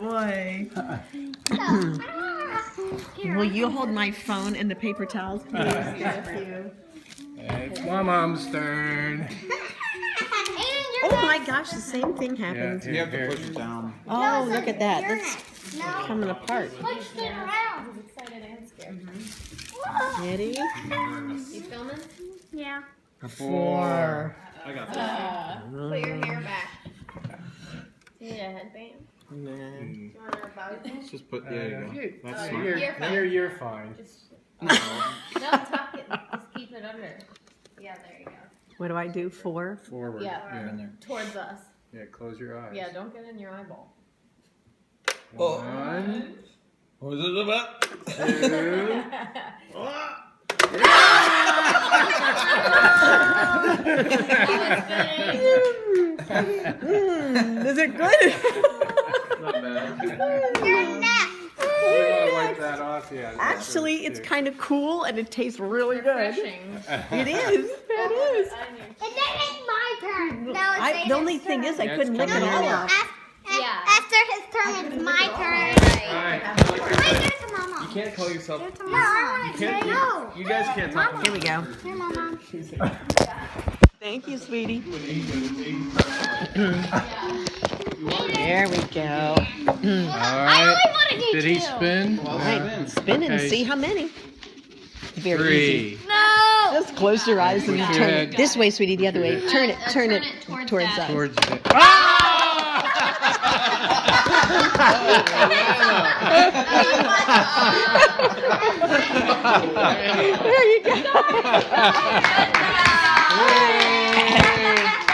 boy. Will you hold my phone and the paper towels, please? Thank you. It's my mom's turn. Oh my gosh, the same thing happened. Yeah, You have to push it down. Oh, look at that. That's coming apart. Push it around. He's excited and scared. Ready? You filming? Yeah. 4. I got Put your hair back. You need a headband? Nah. You want a bow tie? Just put, there you go. That's Oh, fine. You're fine. You're fine. Just, no, tuck it. Just keep it under. Yeah, there you go. What do I do? 4? Forward. Yeah. In there. Towards us. Yeah, close your eyes. Yeah, don't get in your eyeball. 1, What was it about? 2. Is it good? Not bad. Your neck. We want to wipe that off, yeah. Actually, it's kind of cool and it tastes really good. Refreshing. It is. It is. And then it's my turn. No, it's The only thing is, I Yeah, couldn't it's lick it coming all out. off. Yeah. After his turn, it's my turn. Alright. Wait, give it to Mama. You can't call yourself. Give it to Mama. No, I want to Can't say you, no. you guys can't talk. Here we go. Here, Mama. Thank you, sweetie. There we go. I Alright. only want to do Did 2. he spin? All right, spin it and Okay. see how many. Very easy. 3. No. Just close your eyes and Push your turn head. it this way, sweetie. The other way. Turn it towards us. Towards it. There you go.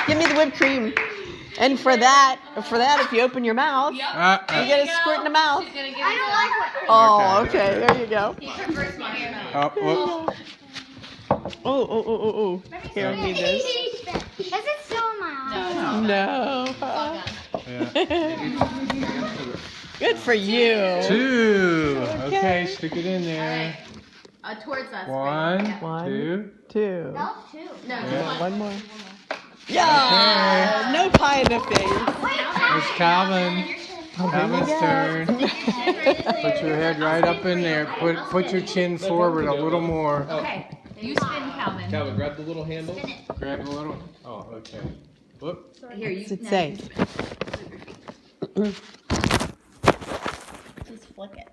Give me the whipped cream. And for that, if you open your mouth, you get a squirt in the mouth. She's gonna give I you don't like what. Oh, okay. There you go. He prefers marshmallow. Oh, whoops. Oh. Here, I'll need this. Is it still in my eye? No. No. Yeah. Good for you. 2. Okay, stick it in there. Towards us. 1, Yeah. 2. 2. No, 2. No, Yeah. just One more. Yeah. No pie in the face. There's Calvin. Calvin's turn. Put your head right up in there. Put your chin forward a little more. Okay. You spin, Calvin. Calvin, grab the little handle. Grab a little. Oh, okay. Whoop. Here, you. What's it say? Just flick it.